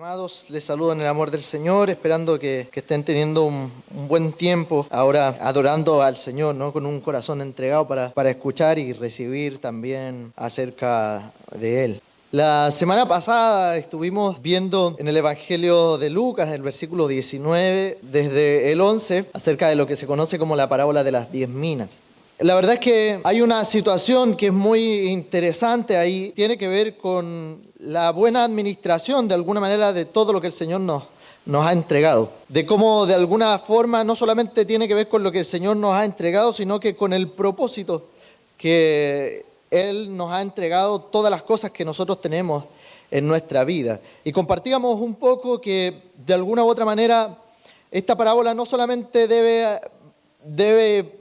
Amados, les saludo en el amor del Señor, esperando que estén teniendo un buen tiempo ahora adorando al Señor, ¿no? Con un corazón entregado para escuchar y recibir también acerca de Él. La semana pasada estuvimos viendo en el Evangelio de Lucas, el versículo 19, desde el 11, acerca de lo que se conoce como la parábola de las 10 minas. La verdad es que hay una situación que es muy interesante ahí, tiene que ver con la buena administración de alguna manera de todo lo que el Señor nos ha entregado. De cómo de alguna forma no solamente tiene que ver con lo que el Señor nos ha entregado, sino que con el propósito que Él nos ha entregado todas las cosas que nosotros tenemos en nuestra vida. Y compartíamos un poco que de alguna u otra manera esta parábola no solamente debe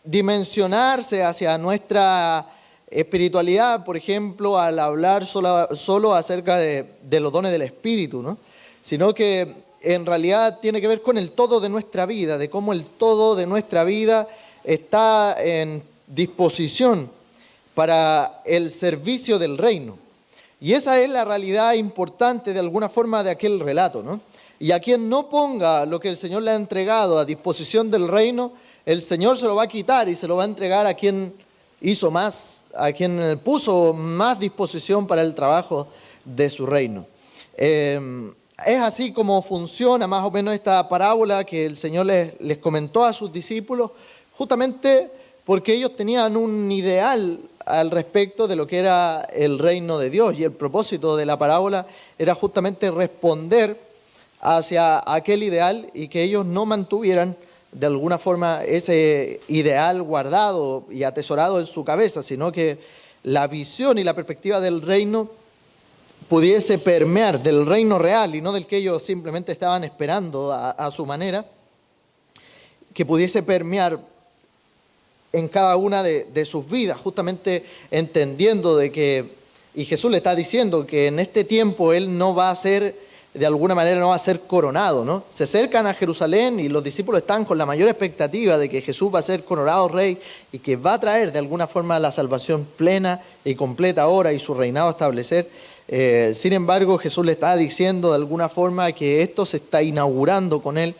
dimensionarse hacia nuestra espiritualidad, por ejemplo, al hablar solo acerca de los dones del Espíritu, ¿no? Sino que en realidad tiene que ver con el todo de nuestra vida, de cómo el todo de nuestra vida está en disposición para el servicio del reino. Y esa es la realidad importante de alguna forma de aquel relato, ¿no? Y a quien no ponga lo que el Señor le ha entregado a disposición del reino, el Señor se lo va a quitar y se lo va a entregar a quien hizo más, a quien puso más disposición para el trabajo de su reino. Es así como funciona más o menos esta parábola que el Señor les comentó a sus discípulos, justamente porque ellos tenían un ideal al respecto de lo que era el reino de Dios, y el propósito de la parábola era justamente responder hacia aquel ideal y que ellos no mantuvieran de alguna forma ese ideal guardado y atesorado en su cabeza, sino que la visión y la perspectiva del reino pudiese permear, del reino real y no del que ellos simplemente estaban esperando a su manera, que pudiese permear en cada una de sus vidas, justamente entendiendo de que, y Jesús le está diciendo que en este tiempo Él no va a ser, de alguna manera no va a ser coronado, ¿no? Se acercan a Jerusalén y los discípulos están con la mayor expectativa de que Jesús va a ser coronado rey y que va a traer de alguna forma la salvación plena y completa ahora y su reinado a establecer. Sin embargo, Jesús le está diciendo de alguna forma que esto se está inaugurando con Él,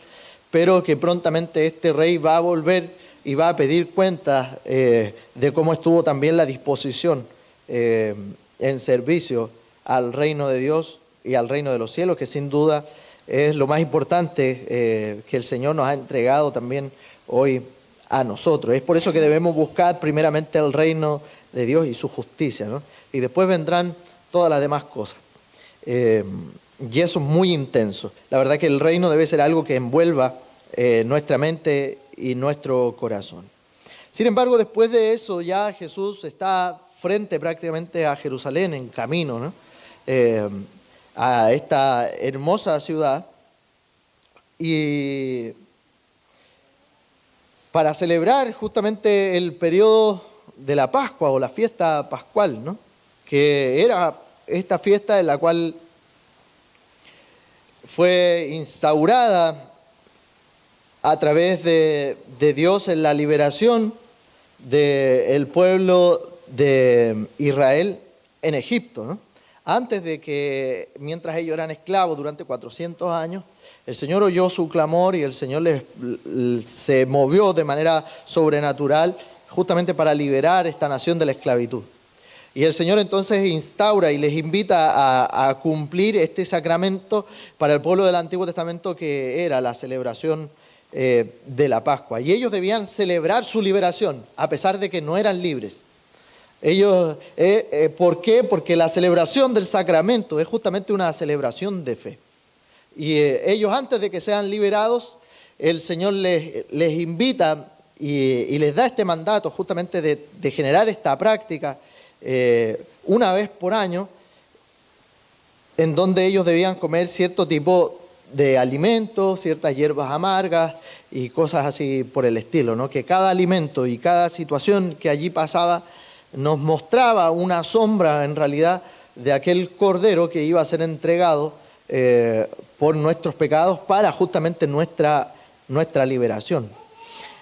pero que prontamente este rey va a volver y va a pedir cuentas de cómo estuvo también la disposición en servicio al reino de Dios y al reino de los cielos, que sin duda es lo más importante que el Señor nos ha entregado también hoy a nosotros. Es por eso que debemos buscar primeramente el reino de Dios y su justicia, ¿no? Y después vendrán todas las demás cosas. Y eso es muy intenso. La verdad que el reino debe ser algo que envuelva nuestra mente y nuestro corazón. Sin embargo, después de eso ya Jesús está frente prácticamente a Jerusalén, en camino, ¿no? A esta hermosa ciudad, y para celebrar justamente el periodo de la Pascua o la fiesta pascual, ¿no? Que era esta fiesta en la cual fue instaurada a través de Dios en la liberación del pueblo de Israel en Egipto, ¿no? Antes de que, mientras ellos eran esclavos durante 400 años, el Señor oyó su clamor y el Señor se movió de manera sobrenatural justamente para liberar esta nación de la esclavitud. Y el Señor entonces instaura y les invita a cumplir este sacramento para el pueblo del Antiguo Testamento, que era la celebración de la Pascua. Y ellos debían celebrar su liberación a pesar de que no eran libres. Ellos, ¿por qué? Porque la celebración del sacramento es justamente una celebración de fe. Y ellos, antes de que sean liberados, el Señor les invita y les da este mandato justamente de generar esta práctica una vez por año, en donde ellos debían comer cierto tipo de alimentos, ciertas hierbas amargas y cosas así por el estilo, ¿no? Que cada alimento y cada situación que allí pasaba nos mostraba una sombra en realidad de aquel cordero que iba a ser entregado por nuestros pecados para justamente nuestra liberación.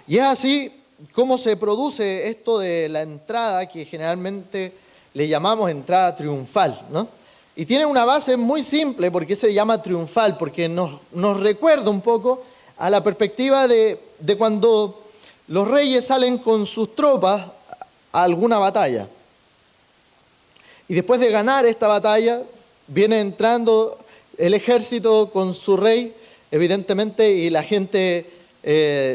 Y es así como se produce esto de la entrada, que generalmente le llamamos entrada triunfal, ¿no? Y tiene una base muy simple, porque se llama triunfal, porque nos recuerda un poco a la perspectiva de cuando los reyes salen con sus tropas a alguna batalla. Y después de ganar esta batalla, viene entrando el ejército con su rey, evidentemente, y la gente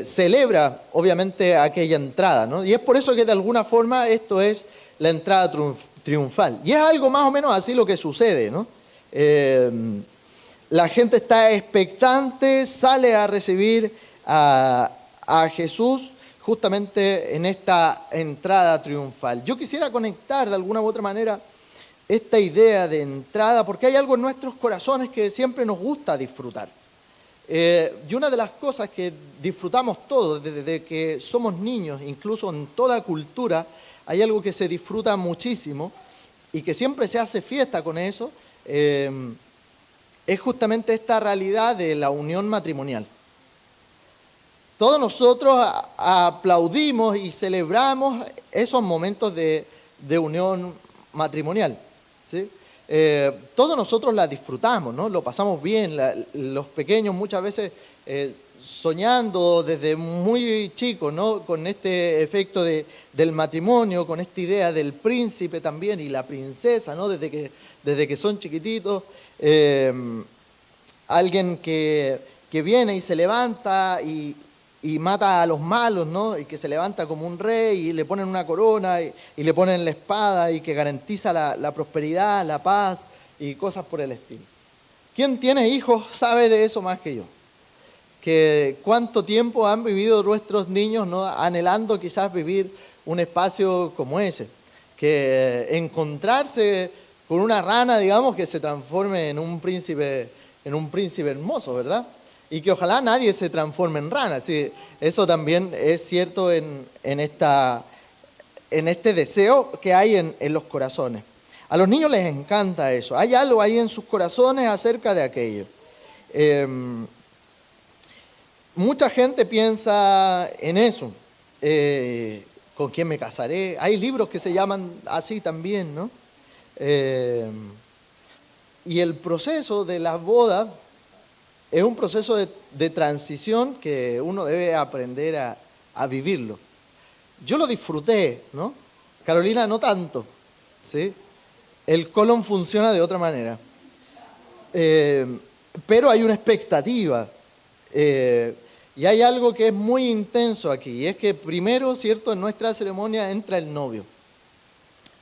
celebra, obviamente, aquella entrada, ¿no? Y es por eso que de alguna forma esto es la entrada triunfal. Y es algo más o menos así lo que sucede, ¿no? La gente está expectante, sale a recibir a Jesús justamente en esta entrada triunfal. Yo quisiera conectar de alguna u otra manera esta idea de entrada, porque hay algo en nuestros corazones que siempre nos gusta disfrutar. Y una de las cosas que disfrutamos todos desde que somos niños, incluso en toda cultura, hay algo que se disfruta muchísimo y que siempre se hace fiesta con eso, es justamente esta realidad de la unión matrimonial. Todos nosotros aplaudimos y celebramos esos momentos de unión matrimonial, ¿sí? Todos nosotros la disfrutamos, ¿no? Lo pasamos bien, los pequeños muchas veces soñando desde muy chicos, ¿no? Con este efecto del matrimonio, con esta idea del príncipe también y la princesa, ¿no? Desde que son chiquititos, alguien que viene y se levanta y mata a los malos, ¿no? Y que se levanta como un rey y le ponen una corona y le ponen la espada y que garantiza la prosperidad, la paz y cosas por el estilo. ¿Quién tiene hijos sabe de eso más que yo? Que cuánto tiempo han vivido nuestros niños, ¿no? Anhelando quizás vivir un espacio como ese. Que encontrarse con una rana, digamos, que se transforme en un príncipe hermoso, ¿verdad? Y que ojalá nadie se transforme en rana. Sí, eso también es cierto en este deseo que hay en los corazones. A los niños les encanta eso. Hay algo ahí en sus corazones acerca de aquello. Mucha gente piensa en eso. ¿Con quién me casaré? Hay libros que se llaman así también, ¿no? Y el proceso de la boda es un proceso de transición que uno debe aprender a vivirlo. Yo lo disfruté, ¿no? Carolina no tanto, ¿sí? El colon funciona de otra manera. Pero hay una expectativa. Y hay algo que es muy intenso aquí, y es que primero, ¿cierto? En nuestra ceremonia entra el novio.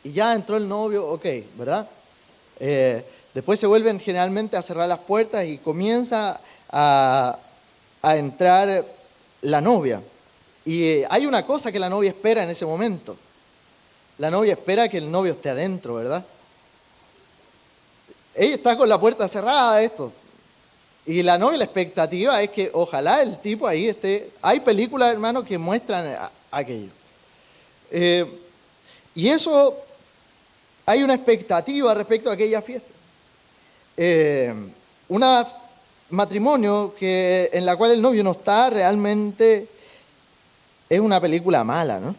Y ya entró el novio, ok, ¿verdad? Después se vuelven generalmente a cerrar las puertas y comienza a entrar la novia. Y hay una cosa que la novia espera en ese momento. La novia espera que el novio esté adentro, ¿verdad? Ella está con la puerta cerrada, esto. Y la novia, la expectativa es que ojalá el tipo ahí esté. Hay películas, hermanos, que muestran aquello. Y eso, hay una expectativa respecto a aquella fiesta. Un matrimonio en la cual el novio no está realmente es una película mala, ¿no?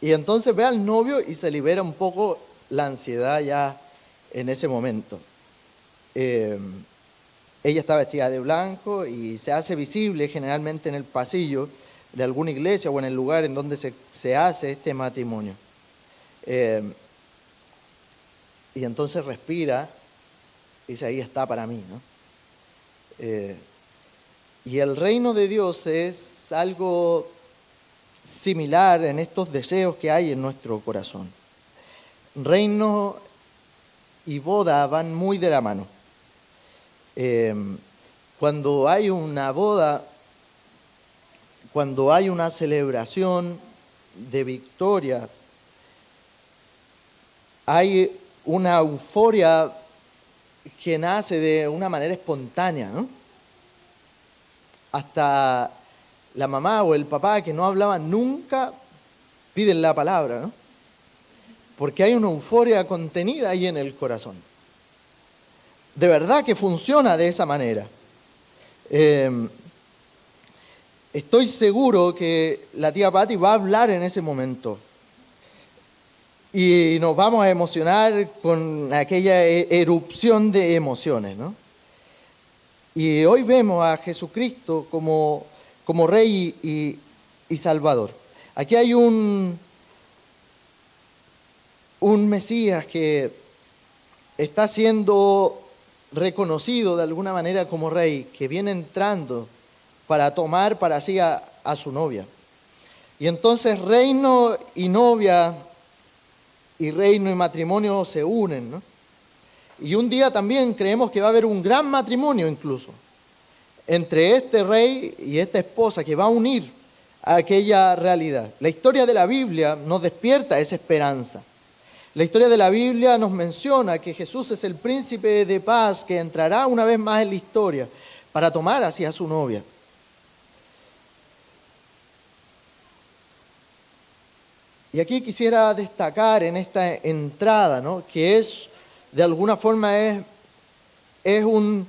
Y entonces ve al novio y se libera un poco la ansiedad ya en ese momento. Ella está vestida de blanco y se hace visible generalmente en el pasillo de alguna iglesia o en el lugar en donde se hace este matrimonio. Y entonces respira y dice, ahí está para mí, ¿no? Y el reino de Dios es algo similar en estos deseos que hay en nuestro corazón. Reino y boda van muy de la mano. Cuando hay una boda, cuando hay una celebración de victoria, hay una euforia que nace de una manera espontánea, ¿no? Hasta la mamá o el papá que no hablaban nunca piden la palabra, ¿no? Porque hay una euforia contenida ahí en el corazón. De verdad que funciona de esa manera. Estoy seguro que la tía Patti va a hablar en ese momento. y nos vamos a emocionar con aquella erupción de emociones, ¿no? Y hoy vemos a Jesucristo como Rey y Salvador. Aquí hay un Mesías que está siendo reconocido de alguna manera como Rey, que viene entrando para tomar para sí a su novia. Y entonces reino y novia, y reino y matrimonio se unen, ¿no? Y un día también creemos que va a haber un gran matrimonio incluso entre este rey y esta esposa que va a unir a aquella realidad. La historia de la Biblia nos despierta esa esperanza. La historia de la Biblia nos menciona que Jesús es el príncipe de paz que entrará una vez más en la historia para tomar hacia su novia. Y aquí quisiera destacar en esta entrada, ¿no?, que es, de alguna forma, es un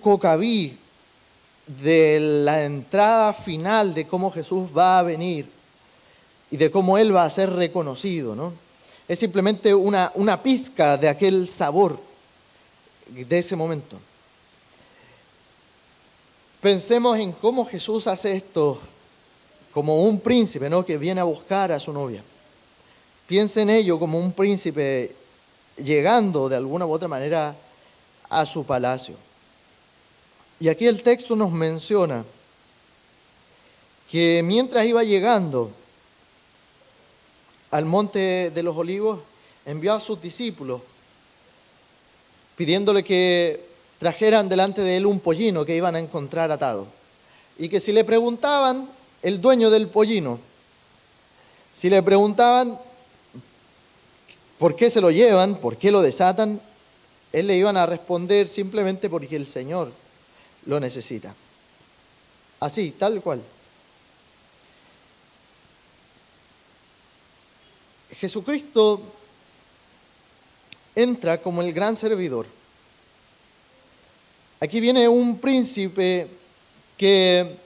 cocaví de la entrada final de cómo Jesús va a venir y de cómo Él va a ser reconocido, ¿no? Es simplemente una pizca de aquel sabor de ese momento. Pensemos en cómo Jesús hace esto como un príncipe, ¿no?, que viene a buscar a su novia. Piensa en ello como un príncipe llegando de alguna u otra manera a su palacio. Y aquí el texto nos menciona que mientras iba llegando al monte de los olivos, envió a sus discípulos pidiéndole que trajeran delante de él un pollino que iban a encontrar atado. Y que si le preguntaban, el dueño del pollino, si le preguntaban por qué se lo llevan, por qué lo desatan, él le iban a responder simplemente porque el Señor lo necesita. Así, tal cual. Jesucristo entra como el gran servidor. Aquí viene un príncipe que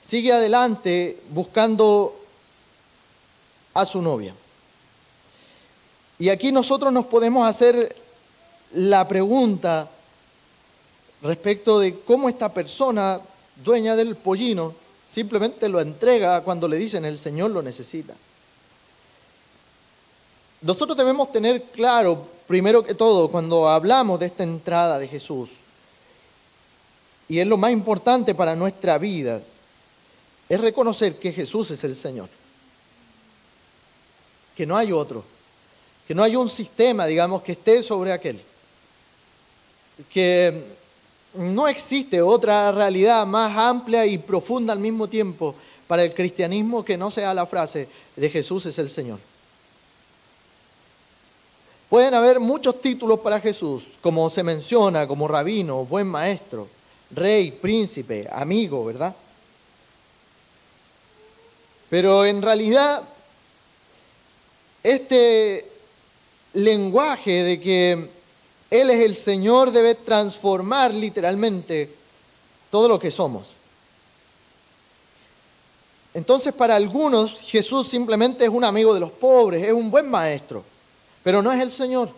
sigue adelante buscando a su novia. Y aquí nosotros nos podemos hacer la pregunta respecto de cómo esta persona, dueña del pollino, simplemente lo entrega cuando le dicen el Señor lo necesita. Nosotros debemos tener claro, primero que todo, cuando hablamos de esta entrada de Jesús, y es lo más importante para nuestra vida, es reconocer que Jesús es el Señor. Que no hay otro. Que no hay un sistema, digamos, que esté sobre aquel. Que no existe otra realidad más amplia y profunda al mismo tiempo para el cristianismo que no sea la frase de Jesús es el Señor. Pueden haber muchos títulos para Jesús, como se menciona, como rabino, buen maestro, rey, príncipe, amigo, ¿verdad? Pero en realidad, este lenguaje de que Él es el Señor debe transformar literalmente todo lo que somos. Entonces, para algunos, Jesús simplemente es un amigo de los pobres, es un buen maestro, pero no es el Señor,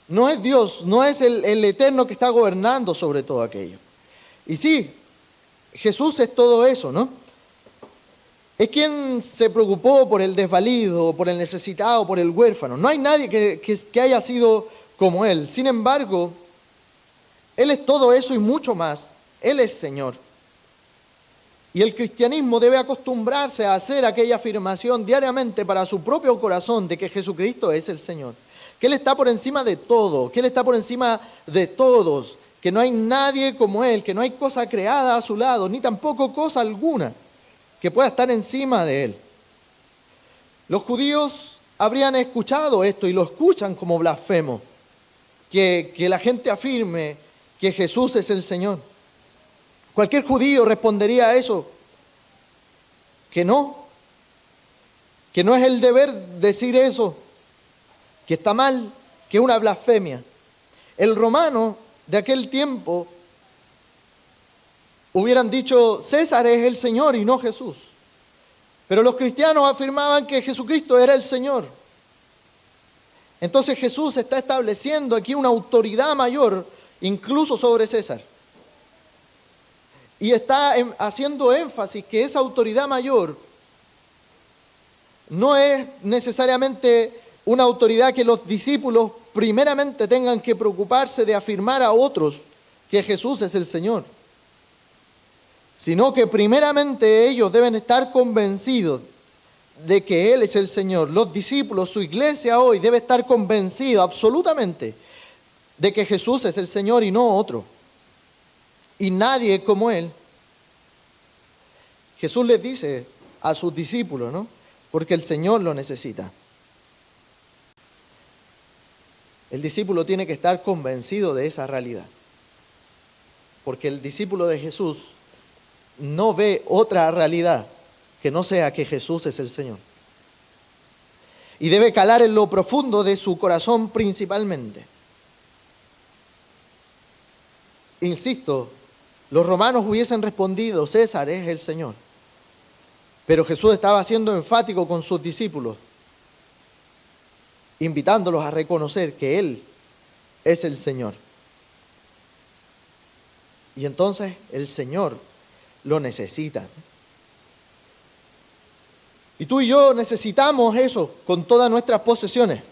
no es Dios, no es el Eterno que está gobernando sobre todo aquello. Y sí, Jesús es todo eso, ¿no? Es quien se preocupó por el desvalido, por el necesitado, por el huérfano. No hay nadie que haya sido como Él. Sin embargo, Él es todo eso y mucho más. Él es Señor. Y el cristianismo debe acostumbrarse a hacer aquella afirmación diariamente para su propio corazón de que Jesucristo es el Señor. Que Él está por encima de todo, que Él está por encima de todos, que no hay nadie como Él, que no hay cosa creada a su lado, ni tampoco cosa alguna que pueda estar encima de Él. Los judíos habrían escuchado esto y lo escuchan como blasfemo, que la gente afirme que Jesús es el Señor. Cualquier judío respondería a eso, que no es el deber decir eso, que está mal, que es una blasfemia. El romano de aquel tiempo hubieran dicho, César es el Señor y no Jesús. Pero los cristianos afirmaban que Jesucristo era el Señor. Entonces Jesús está estableciendo aquí una autoridad mayor, incluso sobre César. Y está haciendo énfasis que esa autoridad mayor no es necesariamente una autoridad que los discípulos primeramente tengan que preocuparse de afirmar a otros que Jesús es el Señor, sino que primeramente ellos deben estar convencidos de que Él es el Señor. Los discípulos, su iglesia hoy debe estar convencida absolutamente de que Jesús es el Señor y no otro. Y nadie como Él. Jesús les dice a sus discípulos, ¿no? Porque el Señor lo necesita. El discípulo tiene que estar convencido de esa realidad. Porque el discípulo de Jesús no ve otra realidad que no sea que Jesús es el Señor. Y debe calar en lo profundo de su corazón principalmente. Insisto, los romanos hubiesen respondido, César es el Señor. Pero Jesús estaba siendo enfático con sus discípulos, invitándolos a reconocer que Él es el Señor. Y entonces el Señor lo necesita. Y tú y yo necesitamos eso con todas nuestras posesiones.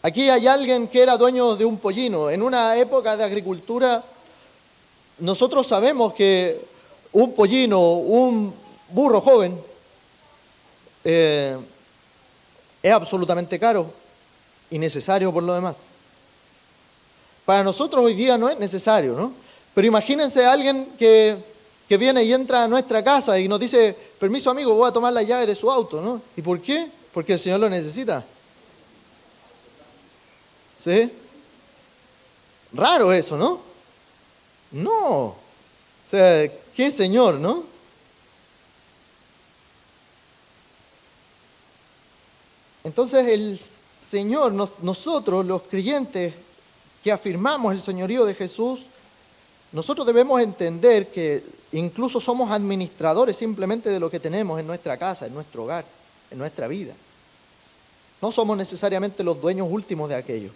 Aquí hay alguien que era dueño de un pollino. En una época de agricultura, nosotros sabemos que un pollino, un burro joven, es absolutamente caro y necesario por lo demás. Para nosotros hoy día no es necesario, ¿no? Pero imagínense a alguien que viene y entra a nuestra casa y nos dice, permiso amigo, voy a tomar la llave de su auto, ¿no? ¿Y por qué? Porque el Señor lo necesita. ¿Sí? Raro eso, ¿no? No. O sea, ¿qué Señor, no? Entonces el Señor, nosotros los creyentes que afirmamos el señorío de Jesús, nosotros debemos entender que incluso somos administradores simplemente de lo que tenemos en nuestra casa, en nuestro hogar, en nuestra vida. No somos necesariamente los dueños últimos de aquello.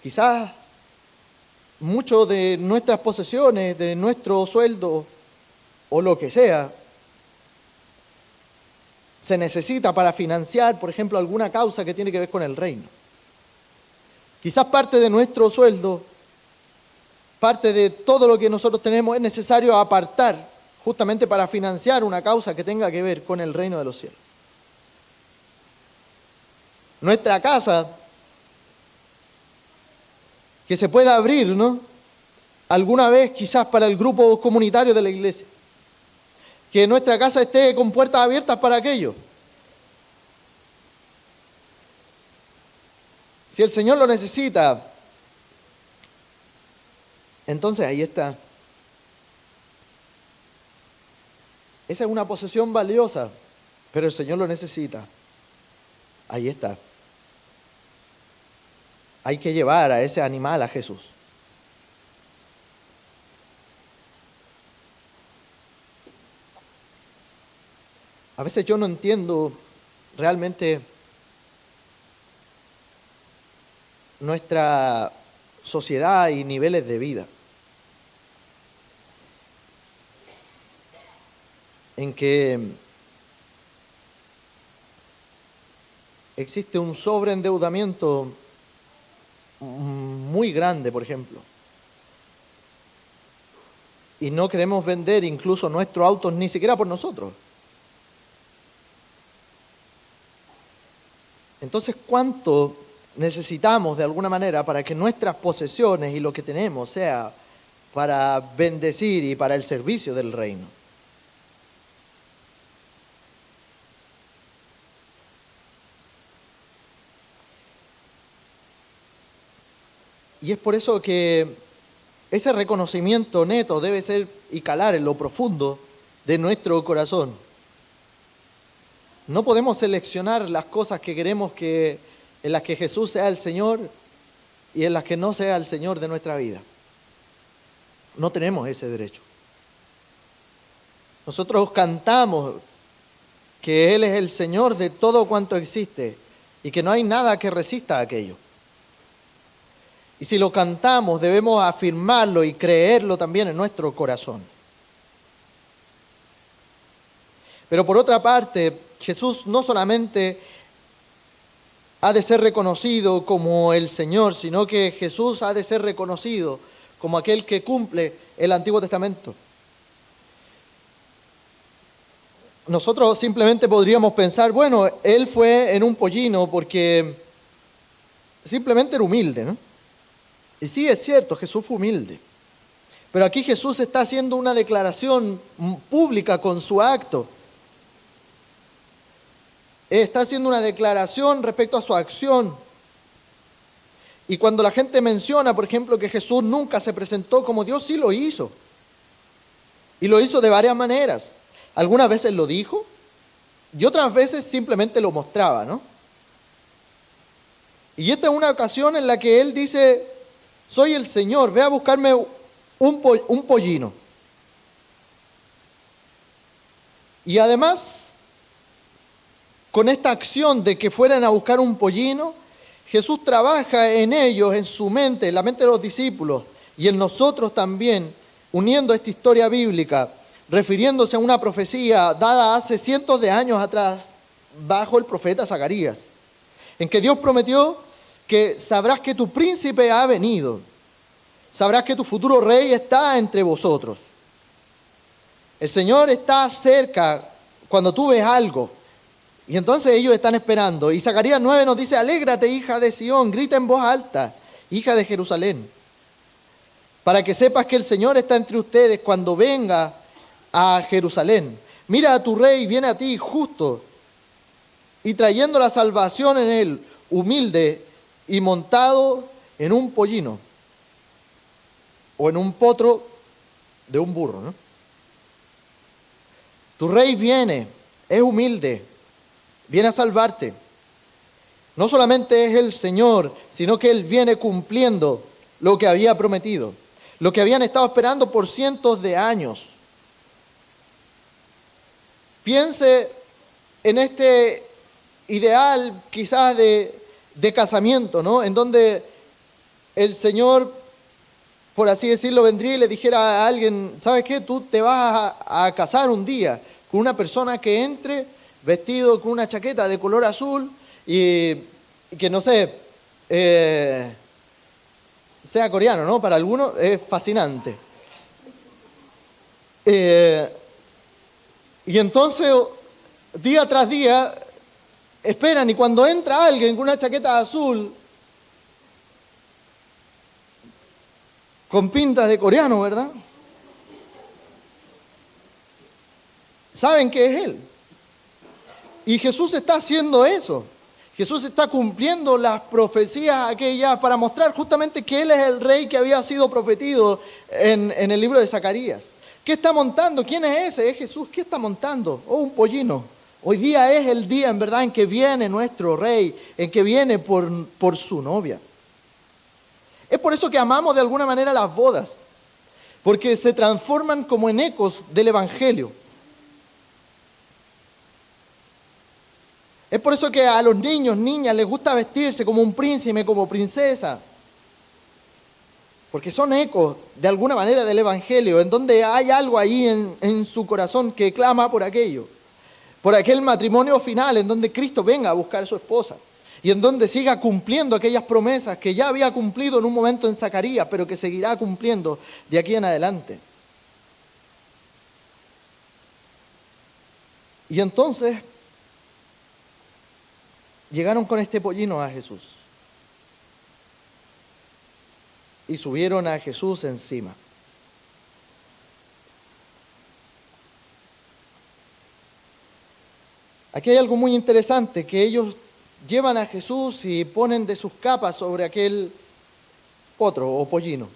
Quizás mucho de nuestras posesiones, de nuestro sueldo o lo que sea, se necesita para financiar, por ejemplo, alguna causa que tiene que ver con el reino. Quizás parte de nuestro sueldo, parte de todo lo que nosotros tenemos es necesario apartar justamente para financiar una causa que tenga que ver con el reino de los cielos. Nuestra casa, que se pueda abrir, ¿no? Alguna vez quizás para el grupo comunitario de la iglesia. Que nuestra casa esté con puertas abiertas para aquello. Si el Señor lo necesita, entonces ahí está. Esa es una posesión valiosa, pero el Señor lo necesita. Ahí está. Hay que llevar a ese animal a Jesús. A veces yo no entiendo realmente nuestra sociedad y niveles de vida, en que existe un sobreendeudamiento muy grande, por ejemplo, y no queremos vender incluso nuestros autos ni siquiera por nosotros. Entonces, ¿cuánto necesitamos de alguna manera para que nuestras posesiones y lo que tenemos sea para bendecir y para el servicio del reino? Y es por eso que ese reconocimiento neto debe ser y calar en lo profundo de nuestro corazón. No podemos seleccionar las cosas que queremos en las que Jesús sea el Señor y en las que no sea el Señor de nuestra vida. No tenemos ese derecho. Nosotros cantamos que Él es el Señor de todo cuanto existe y que no hay nada que resista a aquello. Y si lo cantamos, debemos afirmarlo y creerlo también en nuestro corazón. Pero por otra parte, Jesús no solamente ha de ser reconocido como el Señor, sino que Jesús ha de ser reconocido como aquel que cumple el Antiguo Testamento. Nosotros simplemente podríamos pensar, bueno, Él fue en un pollino porque simplemente era humilde, ¿no? Y sí, es cierto, Jesús fue humilde. Pero aquí Jesús está haciendo una declaración pública con su acto. Está haciendo una declaración respecto a su acción. Y cuando la gente menciona, por ejemplo, que Jesús nunca se presentó como Dios, sí lo hizo. Y lo hizo de varias maneras. Algunas veces lo dijo y otras veces simplemente lo mostraba, ¿no? Y esta es una ocasión en la que Él dice, soy el Señor, ve a buscarme un pollino. Y además, con esta acción de que fueran a buscar un pollino, Jesús trabaja en ellos, en su mente, en la mente de los discípulos y en nosotros también, uniendo esta historia bíblica, refiriéndose a una profecía dada hace cientos de años atrás bajo el profeta Zacarías, en que Dios prometió que sabrás que tu príncipe ha venido, sabrás que tu futuro rey está entre vosotros. El Señor está cerca cuando tú ves algo. Y entonces ellos están esperando. Y Zacarías 9 nos dice, alégrate, hija de Sión, grita en voz alta, hija de Jerusalén, para que sepas que el Señor está entre ustedes cuando venga a Jerusalén. Mira a tu rey, viene a ti justo y trayendo la salvación en él, humilde y montado en un pollino o en un potro de un burro, ¿no? Tu rey viene, es humilde, viene a salvarte. No solamente es el Señor, sino que Él viene cumpliendo lo que había prometido, lo que habían estado esperando por cientos de años. Piense en este ideal quizás de casamiento, ¿no? En donde el Señor, por así decirlo, vendría y le dijera a alguien, ¿sabes qué? Tú te vas a casar un día con una persona que entre vestido con una chaqueta de color azul y que, no sé, sea coreano, ¿no? Para algunos es fascinante. Y entonces, día tras día, esperan y cuando entra alguien con una chaqueta azul, con pintas de coreano, ¿verdad? Saben que es Él. Y Jesús está haciendo eso. Jesús está cumpliendo las profecías aquellas para mostrar justamente que Él es el Rey que había sido prometido en el libro de Zacarías. ¿Qué está montando? ¿Quién es ese? Es Jesús. ¿Qué está montando? Oh, un pollino. Hoy día es el día, en verdad, en que viene nuestro Rey, en que viene por su novia. Es por eso que amamos de alguna manera las bodas, porque se transforman como en ecos del Evangelio. Es por eso que a los niños, niñas, les gusta vestirse como un príncipe, como princesa. Porque son ecos, de alguna manera, del Evangelio, en donde hay algo ahí en su corazón que clama por aquello. Por aquel matrimonio final, en donde Cristo venga a buscar a su esposa. Y en donde siga cumpliendo aquellas promesas que ya había cumplido en un momento en Zacarías, pero que seguirá cumpliendo de aquí en adelante. Y entonces llegaron con este pollino a Jesús y subieron a Jesús encima. Aquí hay algo muy interesante, que ellos llevan a Jesús y ponen de sus capas sobre aquel potro o pollino.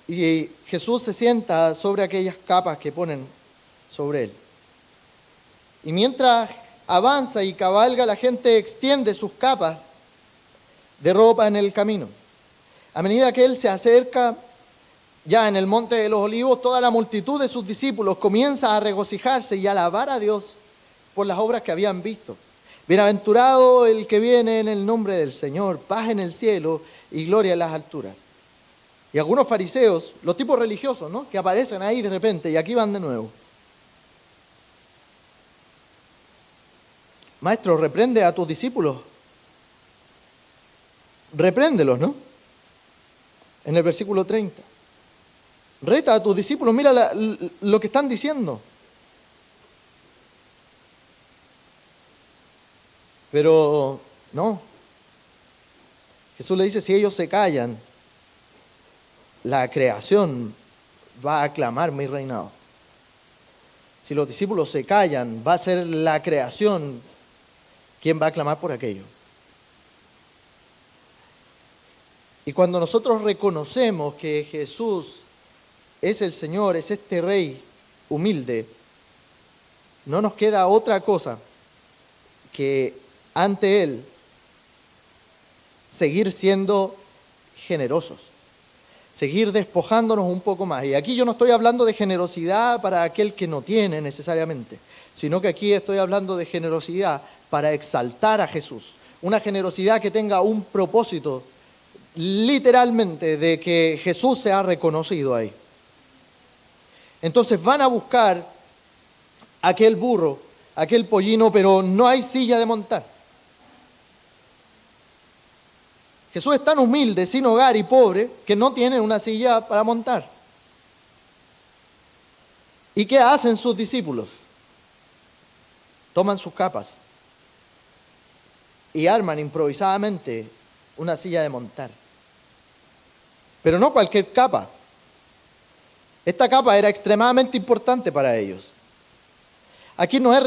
Y Jesús se sienta sobre aquellas capas que ponen sobre él. Y mientras avanza y cabalga, la gente extiende sus capas de ropa en el camino. A medida que él se acerca, ya en el Monte de los Olivos, toda la multitud de sus discípulos comienza a regocijarse y a alabar a Dios por las obras que habían visto. Bienaventurado el que viene en el nombre del Señor, paz en el cielo y gloria en las alturas. Y algunos fariseos, los tipos religiosos, ¿no?, que aparecen ahí de repente y aquí van de nuevo. Maestro, reprende a tus discípulos. Repréndelos, ¿no? En el versículo 30. Reta a tus discípulos, mira lo que están diciendo. Pero no. Jesús le dice, si ellos se callan, la creación va a aclamar mi reinado. Si los discípulos se callan, va a ser la creación quien va a clamar por aquello. Y cuando nosotros reconocemos que Jesús es el Señor, es este Rey humilde, no nos queda otra cosa que ante Él seguir siendo generosos, seguir despojándonos un poco más. Y aquí yo no estoy hablando de generosidad para aquel que no tiene necesariamente, sino que aquí estoy hablando de generosidad para exaltar a Jesús. Una generosidad que tenga un propósito literalmente de que Jesús sea reconocido ahí. Entonces van a buscar aquel burro, aquel pollino, pero no hay silla de montar. Jesús es tan humilde, sin hogar y pobre, que no tiene una silla para montar. ¿Y qué hacen sus discípulos? Toman sus capas y arman improvisadamente una silla de montar. Pero no cualquier capa. Esta capa era extremadamente importante para ellos. Aquí no es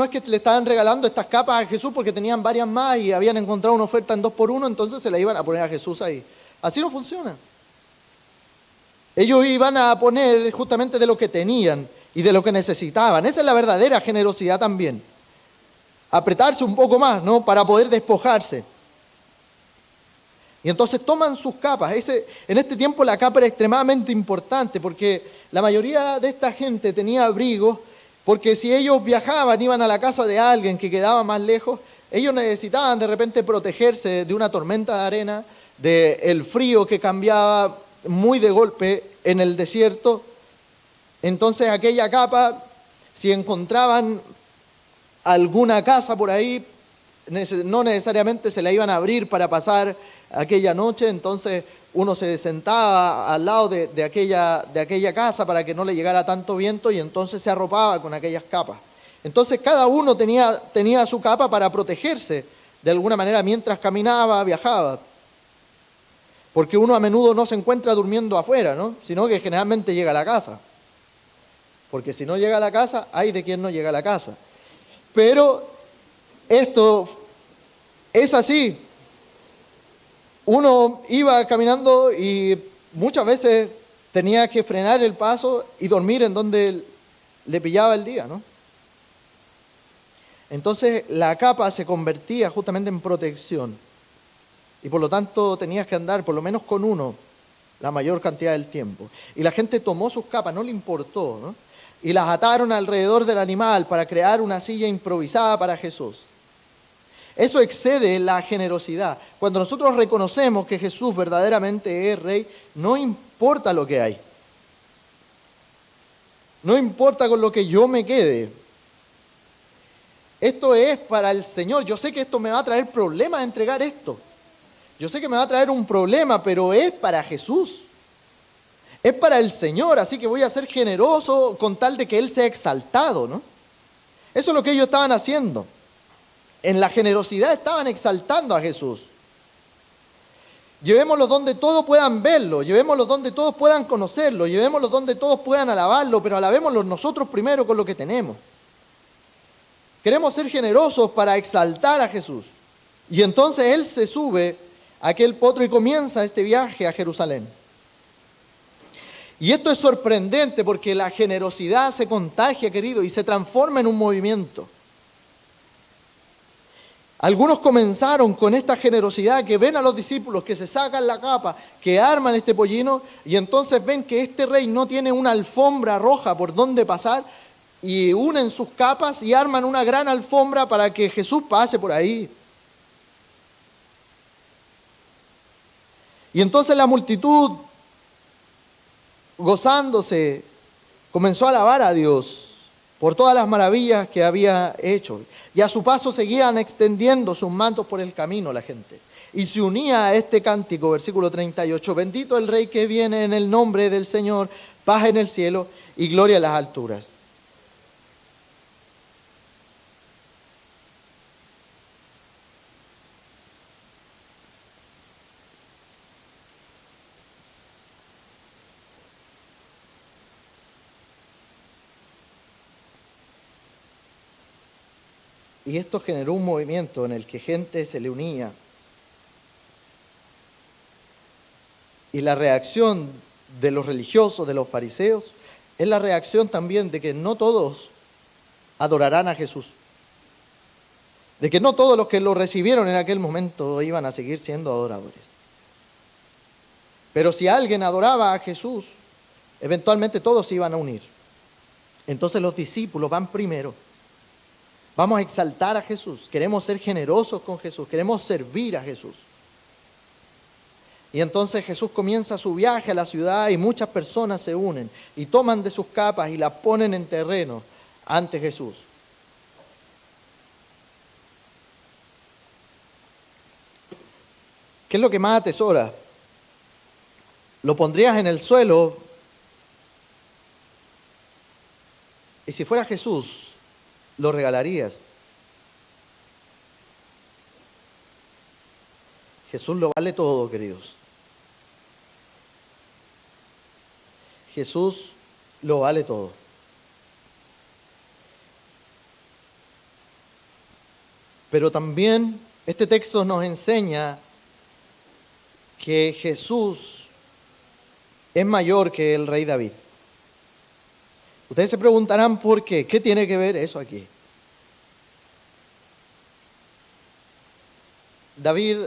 que le estaban regalando estas capas a Jesús porque tenían varias más y habían encontrado una oferta en 2x1, entonces se la iban a poner a Jesús ahí. Así no funciona. Ellos iban a poner justamente de lo que tenían y de lo que necesitaban. Esa es la verdadera generosidad también. Apretarse un poco más, ¿no?, para poder despojarse. Y entonces toman sus capas. En este tiempo la capa era extremadamente importante porque la mayoría de esta gente tenía abrigos, porque si ellos viajaban, iban a la casa de alguien que quedaba más lejos, ellos necesitaban de repente protegerse de una tormenta de arena, del frío que cambiaba muy de golpe en el desierto. Entonces aquella capa, si encontraban alguna casa por ahí, no necesariamente se la iban a abrir para pasar aquella noche, entonces uno se sentaba al lado de aquella casa para que no le llegara tanto viento y entonces se arropaba con aquellas capas. Entonces cada uno tenía su capa para protegerse de alguna manera mientras caminaba, viajaba. Porque uno a menudo no se encuentra durmiendo afuera, ¿no?, sino que generalmente llega a la casa. Porque si no llega a la casa, hay de quien no llega a la casa. Pero esto es así. Uno iba caminando y muchas veces tenía que frenar el paso y dormir en donde le pillaba el día, ¿no? Entonces la capa se convertía justamente en protección y por lo tanto tenías que andar por lo menos con uno la mayor cantidad del tiempo. Y la gente tomó sus capas, no le importó, ¿no?, y las ataron alrededor del animal para crear una silla improvisada para Jesús. Eso excede la generosidad. Cuando nosotros reconocemos que Jesús verdaderamente es Rey, no importa lo que hay. No importa con lo que yo me quede. Esto es para el Señor. Yo sé que esto me va a traer problemas entregar esto. Yo sé que me va a traer un problema, pero es para Jesús. Es para el Señor, así que voy a ser generoso con tal de que Él sea exaltado, ¿no? Eso es lo que ellos estaban haciendo. En la generosidad estaban exaltando a Jesús. Llevémoslo donde todos puedan verlo, llevémoslo donde todos puedan conocerlo, llevémoslo donde todos puedan alabarlo, pero alabémoslo nosotros primero con lo que tenemos. Queremos ser generosos para exaltar a Jesús. Y entonces Él se sube a aquel potro y comienza este viaje a Jerusalén. Y esto es sorprendente porque la generosidad se contagia, querido, y se transforma en un movimiento. Algunos comenzaron con esta generosidad, que ven a los discípulos que se sacan la capa, que arman este pollino, y entonces ven que este rey no tiene una alfombra roja por donde pasar, y unen sus capas y arman una gran alfombra para que Jesús pase por ahí. Y entonces la multitud, gozándose, comenzó a alabar a Dios por todas las maravillas que había hecho. Y a su paso seguían extendiendo sus mantos por el camino la gente. Y se unía a este cántico, versículo 38, bendito el Rey que viene en el nombre del Señor, paz en el cielo y gloria en las alturas. Y esto generó un movimiento en el que gente se le unía. Y la reacción de los religiosos, de los fariseos, es la reacción también de que no todos adorarán a Jesús. De que no todos los que lo recibieron en aquel momento iban a seguir siendo adoradores. Pero si alguien adoraba a Jesús, eventualmente todos se iban a unir. Entonces los discípulos van primero. Vamos a exaltar a Jesús, queremos ser generosos con Jesús, queremos servir a Jesús. Y entonces Jesús comienza su viaje a la ciudad y muchas personas se unen y toman de sus capas y las ponen en terreno ante Jesús. ¿Qué es lo que más atesora? Lo pondrías en el suelo y si fuera Jesús, lo regalarías. Jesús lo vale todo, queridos. Jesús lo vale todo. Pero también este texto nos enseña que Jesús es mayor que el rey David. Ustedes se preguntarán por qué. ¿Qué tiene que ver eso aquí? David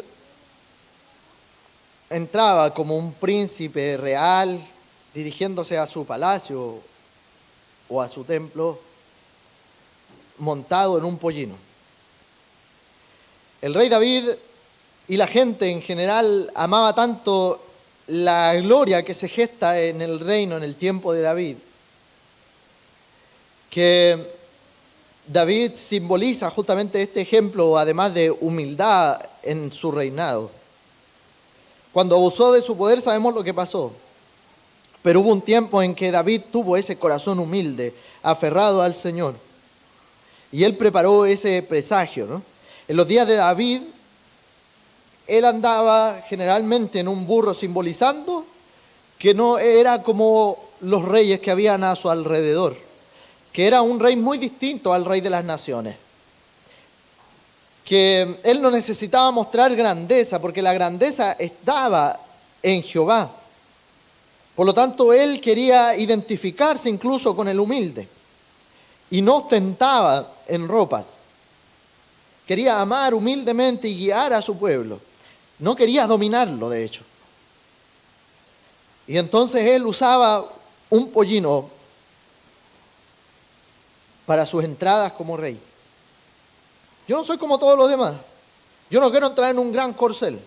entraba como un príncipe real dirigiéndose a su palacio o a su templo montado en un pollino. El rey David y la gente en general amaba tanto la gloria que se gesta en el reino en el tiempo de David, que David simboliza justamente este ejemplo, además de humildad en su reinado. Cuando abusó de su poder sabemos lo que pasó, pero hubo un tiempo en que David tuvo ese corazón humilde, aferrado al Señor, y él preparó ese presagio, ¿no? En los días de David, él andaba generalmente en un burro, simbolizando que no era como los reyes que habían a su alrededor, que era un rey muy distinto al rey de las naciones, que él no necesitaba mostrar grandeza, porque la grandeza estaba en Jehová. Por lo tanto, él quería identificarse incluso con el humilde, y no ostentaba en ropas. Quería amar humildemente y guiar a su pueblo. No quería dominarlo, de hecho. Y entonces él usaba un pollino para sus entradas como rey. Yo no soy como todos los demás. Yo no quiero entrar en un gran corcel.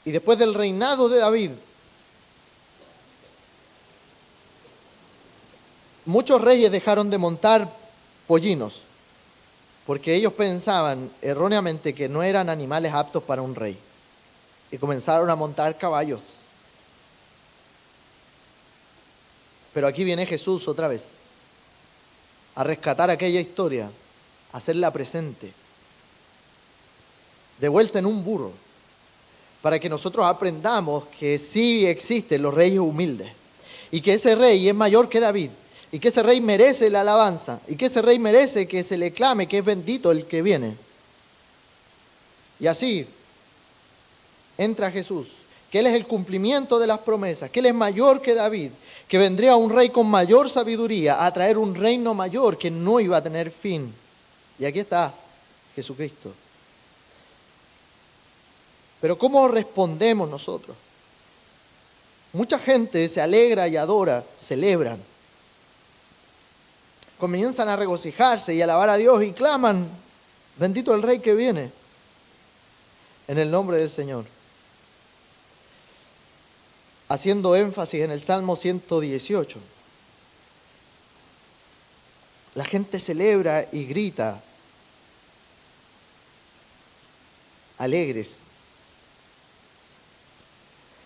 Y después del reinado de David, muchos reyes dejaron de montar pollinos, porque ellos pensaban erróneamente que no eran animales aptos para un rey. Y comenzaron a montar caballos. Pero aquí viene Jesús otra vez, a rescatar aquella historia, a hacerla presente, de vuelta en un burro, para que nosotros aprendamos que sí existen los reyes humildes, y que ese rey es mayor que David, y que ese rey merece la alabanza, y que ese rey merece que se le clame que es bendito el que viene. Y así entra Jesús, que Él es el cumplimiento de las promesas, que Él es mayor que David, que vendría un rey con mayor sabiduría a traer un reino mayor que no iba a tener fin. Y aquí está Jesucristo. Pero ¿cómo respondemos nosotros? Mucha gente se alegra y adora, celebran. Comienzan a regocijarse y alabar a Dios y claman, bendito el Rey que viene, en el nombre del Señor. Haciendo énfasis en el Salmo 118. La gente celebra y grita, alegres.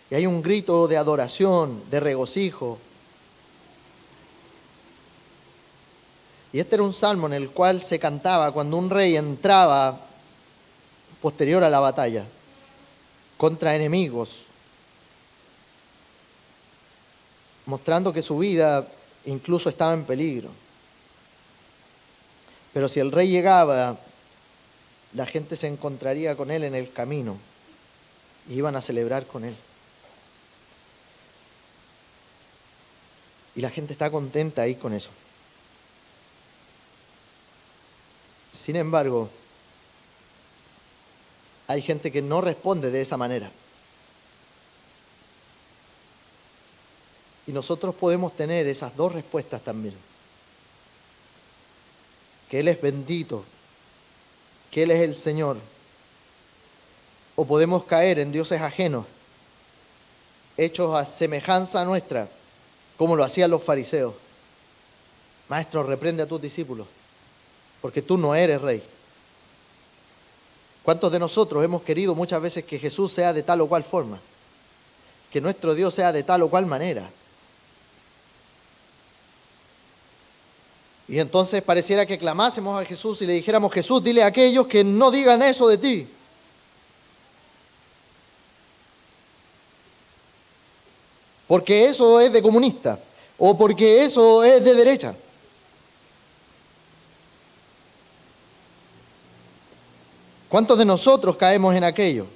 Y hay un grito de adoración, de regocijo. Y este era un salmo en el cual se cantaba cuando un rey entraba posterior a la batalla contra enemigos, mostrando que su vida incluso estaba en peligro. Pero si el rey llegaba, la gente se encontraría con él en el camino y iban a celebrar con él. Y la gente está contenta ahí con eso. Sin embargo, hay gente que no responde de esa manera. Y nosotros podemos tener esas dos respuestas también. Que Él es bendito, que Él es el Señor. O podemos caer en dioses ajenos, hechos a semejanza nuestra, como lo hacían los fariseos. Maestro, reprende a tus discípulos, porque tú no eres rey. ¿Cuántos de nosotros hemos querido muchas veces que Jesús sea de tal o cual forma? Que nuestro Dios sea de tal o cual manera. Y entonces pareciera que clamásemos a Jesús y le dijéramos, Jesús, dile a aquellos que no digan eso de ti. Porque eso es de comunista, o porque eso es de derecha. ¿Cuántos de nosotros caemos en aquello?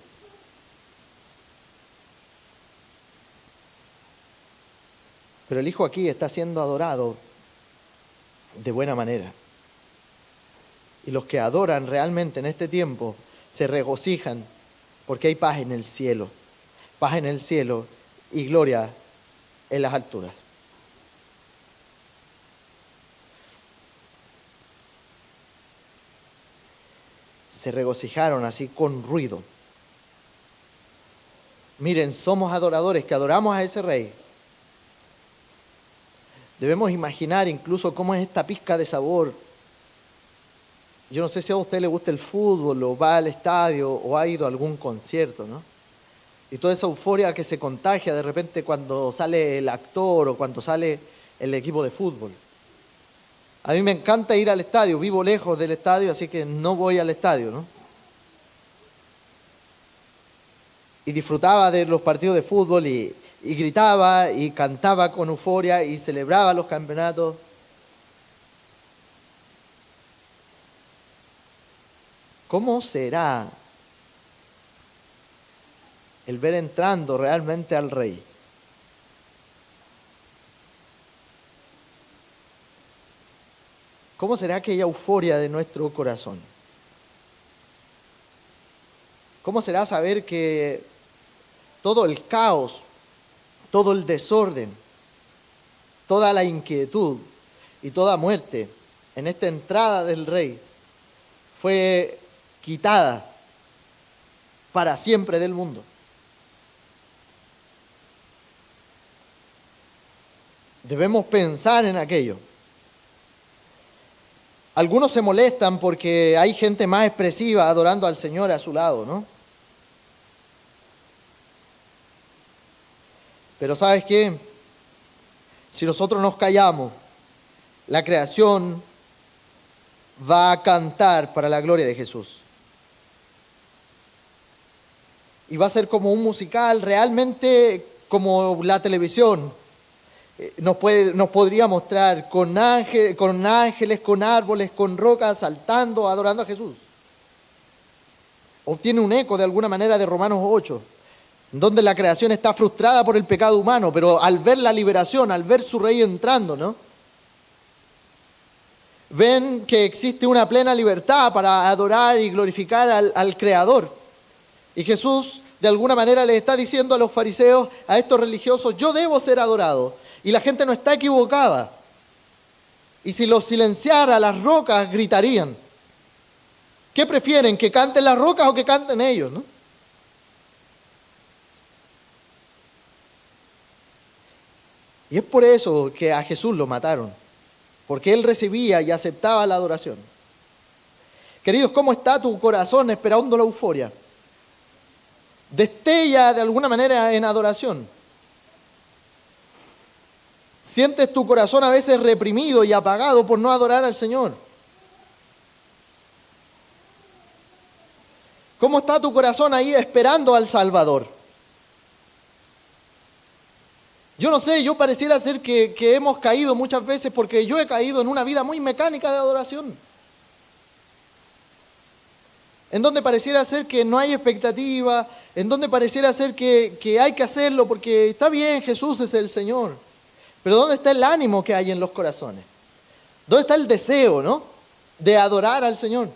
Pero el Hijo aquí está siendo adorado de buena manera. Y los que adoran realmente en este tiempo se regocijan porque hay paz en el cielo. Paz en el cielo y gloria en las alturas. Se regocijaron así con ruido. Miren, somos adoradores que adoramos a ese rey. Debemos imaginar incluso cómo es esta pizca de sabor. Yo no sé si a usted le gusta el fútbol o va al estadio o ha ido a algún concierto, ¿no? Y toda esa euforia que se contagia de repente cuando sale el actor o cuando sale el equipo de fútbol. A mí me encanta ir al estadio, vivo lejos del estadio, así que no voy al estadio, ¿no? Y disfrutaba de los partidos de fútbol y gritaba y cantaba con euforia y celebraba los campeonatos. ¿Cómo será el ver entrando realmente al Rey? ¿Cómo será aquella euforia de nuestro corazón? ¿Cómo será saber que todo el caos, todo el desorden, toda la inquietud y toda muerte en esta entrada del Rey fue quitada para siempre del mundo? Debemos pensar en aquello. Algunos se molestan porque hay gente más expresiva adorando al Señor a su lado, ¿no? Pero ¿sabes qué? Si nosotros nos callamos, la creación va a cantar para la gloria de Jesús. Y va a ser como un musical, realmente como la televisión. Nos podría mostrar con ángeles, con árboles, con rocas, saltando, adorando a Jesús. Obtiene un eco de alguna manera de Romanos 8. donde la creación está frustrada por el pecado humano, pero al ver la liberación, al ver su rey entrando, ¿no? Ven que existe una plena libertad para adorar y glorificar al Creador. Y Jesús, de alguna manera, le está diciendo a los fariseos, a estos religiosos, yo debo ser adorado. Y la gente no está equivocada. Y si los silenciara, las rocas gritarían. ¿Qué prefieren, que canten las rocas o que canten ellos, no? Y es por eso que a Jesús lo mataron, porque Él recibía y aceptaba la adoración. Queridos, ¿cómo está tu corazón esperando la euforia? Destella de alguna manera en adoración. ¿Sientes tu corazón a veces reprimido y apagado por no adorar al Señor? ¿Cómo está tu corazón ahí esperando al Salvador? Yo no sé, yo pareciera ser que hemos caído muchas veces porque yo he caído en una vida muy mecánica de adoración. En donde pareciera ser que no hay expectativa, en donde pareciera ser que hay que hacerlo porque está bien, Jesús es el Señor. Pero ¿dónde está el ánimo que hay en los corazones? ¿Dónde está el deseo, no? De adorar al Señor.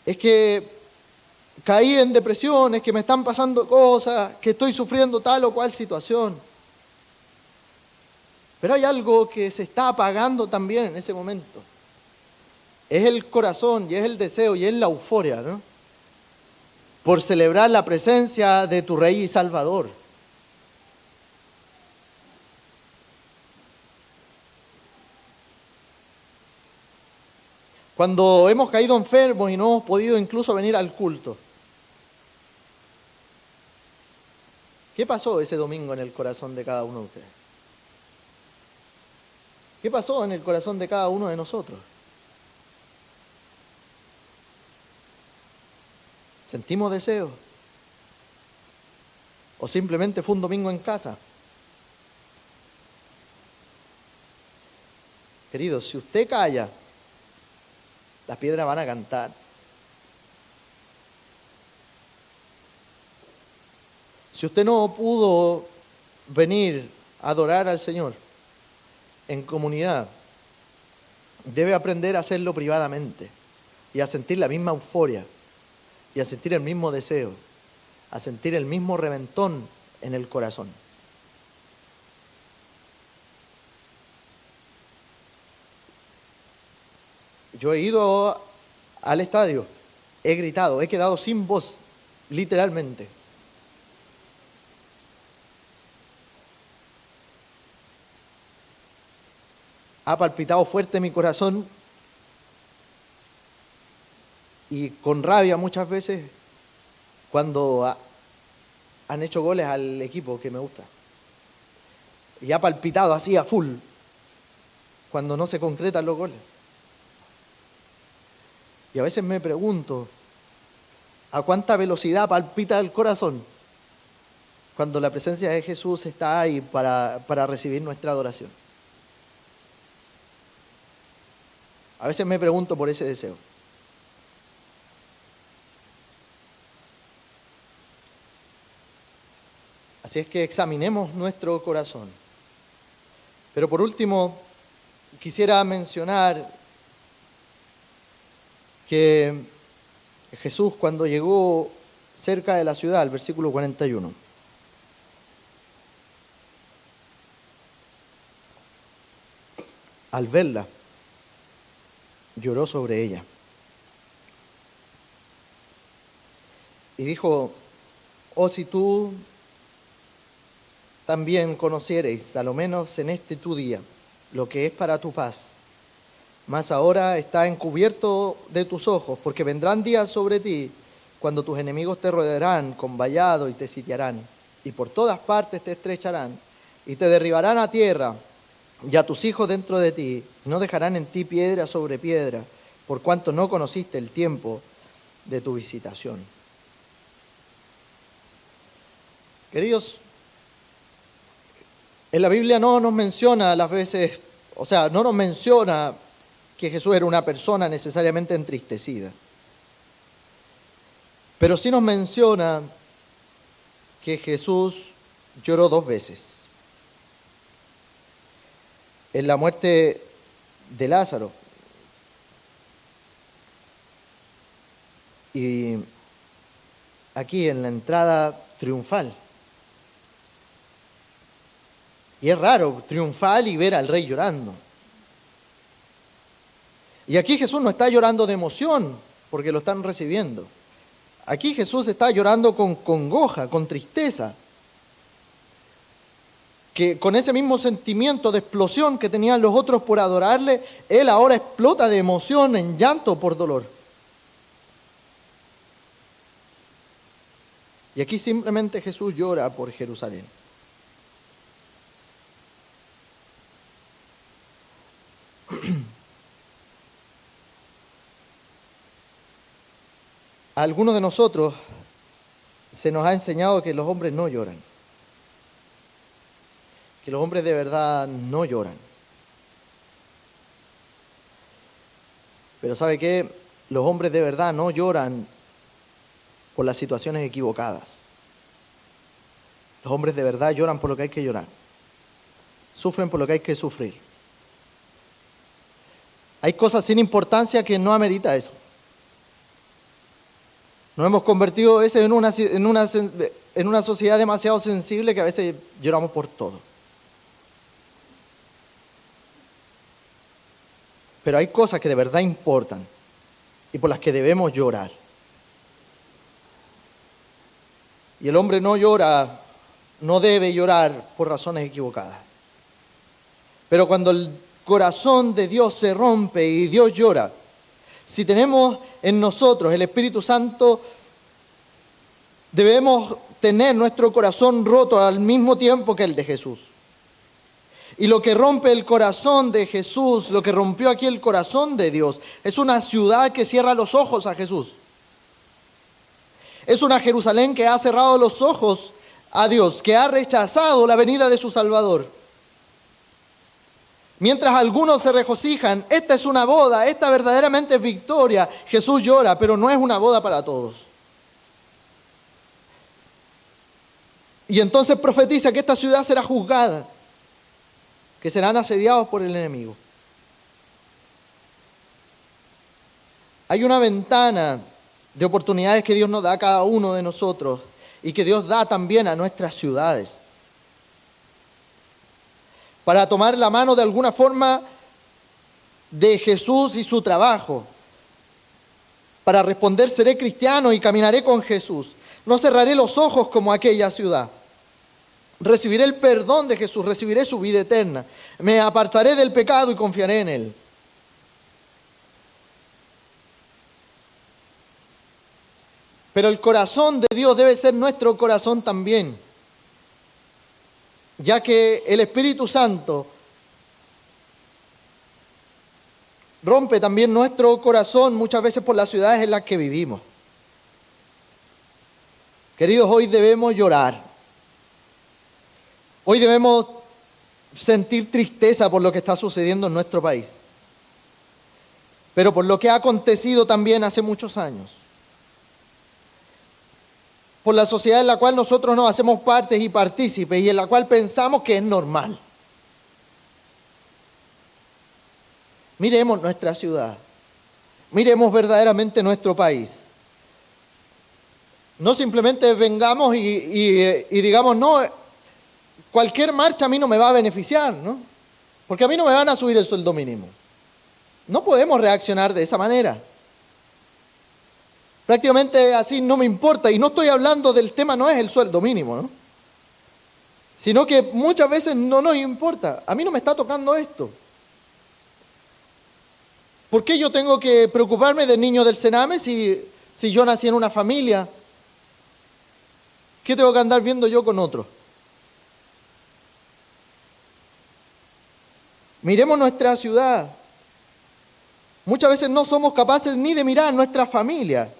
Es que caí en depresión, es que me están pasando cosas, que estoy sufriendo tal o cual situación. Pero hay algo que se está apagando también en ese momento. Es el corazón y es el deseo y es la euforia, ¿no? Por celebrar la presencia de tu Rey y Salvador. Cuando hemos caído enfermos y no hemos podido incluso venir al culto. ¿Qué pasó ese domingo en el corazón de cada uno de ustedes? ¿Qué pasó en el corazón de cada uno de nosotros? ¿Sentimos deseo? ¿O simplemente fue un domingo en casa? Queridos, si usted calla, las piedras van a cantar. Si usted no pudo venir a adorar al Señor en comunidad, debe aprender a hacerlo privadamente y a sentir la misma euforia y a sentir el mismo deseo, a sentir el mismo reventón en el corazón. Yo he ido al estadio, he gritado, he quedado sin voz, literalmente. Ha palpitado fuerte mi corazón y con rabia muchas veces cuando han hecho goles al equipo que me gusta. Y ha palpitado así a full cuando no se concretan los goles. Y a veces me pregunto, ¿a cuánta velocidad palpita el corazón cuando la presencia de Jesús está ahí para recibir nuestra adoración? A veces me pregunto por ese deseo. Así es que examinemos nuestro corazón. Pero por último, quisiera mencionar que Jesús, cuando llegó cerca de la ciudad, el versículo 41, al verla, lloró sobre ella. Y dijo, oh, si tú también conociereis, a lo menos en este tu día, lo que es para tu paz, mas ahora está encubierto de tus ojos, porque vendrán días sobre ti cuando tus enemigos te rodearán con vallado y te sitiarán, y por todas partes te estrecharán, y te derribarán a tierra, y a tus hijos dentro de ti, no dejarán en ti piedra sobre piedra, por cuanto no conociste el tiempo de tu visitación. Queridos, en la Biblia no nos menciona las veces, no nos menciona que Jesús era una persona necesariamente entristecida. Pero sí nos menciona que Jesús lloró 2 veces. En la muerte de Lázaro. Y aquí en la entrada triunfal. Y es raro triunfal y ver al rey llorando. Y aquí Jesús no está llorando de emoción porque lo están recibiendo. Aquí Jesús está llorando con congoja, con tristeza. Que con ese mismo sentimiento de explosión que tenían los otros por adorarle, Él ahora explota de emoción en llanto por dolor. Y aquí simplemente Jesús llora por Jerusalén. A algunos de nosotros se nos ha enseñado que los hombres no lloran. Que los hombres de verdad no lloran. Pero ¿sabe qué? Los hombres de verdad no lloran por las situaciones equivocadas. Los hombres de verdad lloran por lo que hay que llorar. Sufren por lo que hay que sufrir. Hay cosas sin importancia que no amerita eso. Nos hemos convertido a veces en una sociedad demasiado sensible que a veces lloramos por todo. Pero hay cosas que de verdad importan y por las que debemos llorar. Y el hombre no llora, no debe llorar por razones equivocadas. Pero cuando el corazón de Dios se rompe y Dios llora, si tenemos en nosotros el Espíritu Santo, debemos tener nuestro corazón roto al mismo tiempo que el de Jesús. Y lo que rompe el corazón de Jesús, lo que rompió aquí el corazón de Dios, es una ciudad que cierra los ojos a Jesús. Es una Jerusalén que ha cerrado los ojos a Dios, que ha rechazado la venida de su Salvador. Mientras algunos se regocijan, esta es una boda, esta verdaderamente es victoria, Jesús llora, pero no es una boda para todos. Y entonces profetiza que esta ciudad será juzgada, que serán asediados por el enemigo. Hay una ventana de oportunidades que Dios nos da a cada uno de nosotros y que Dios da también a nuestras ciudades. Para tomar la mano de alguna forma de Jesús y su trabajo. Para responder, seré cristiano y caminaré con Jesús. No cerraré los ojos como aquella ciudad. Recibiré el perdón de Jesús, recibiré su vida eterna. Me apartaré del pecado y confiaré en Él. Pero el corazón de Dios debe ser nuestro corazón también, ya que el Espíritu Santo rompe también nuestro corazón muchas veces por las ciudades en las que vivimos. Queridos, hoy debemos llorar. Hoy debemos sentir tristeza por lo que está sucediendo en nuestro país, pero por lo que ha acontecido también hace muchos años. Por la sociedad en la cual nosotros nos hacemos partes y partícipes y en la cual pensamos que es normal. Miremos nuestra ciudad, miremos verdaderamente nuestro país. No simplemente vengamos y digamos, no, cualquier marcha a mí no me va a beneficiar, ¿no? Porque a mí no me van a subir el sueldo mínimo. No podemos reaccionar de esa manera. Prácticamente así no me importa, y no estoy hablando del tema, no es el sueldo mínimo, ¿no? Sino que muchas veces no nos importa. A mí no me está tocando esto. ¿Por qué yo tengo que preocuparme del niño del Sename si yo nací en una familia? ¿Qué tengo que andar viendo yo con otro? Miremos nuestra ciudad. Muchas veces no somos capaces ni de mirar nuestra familia.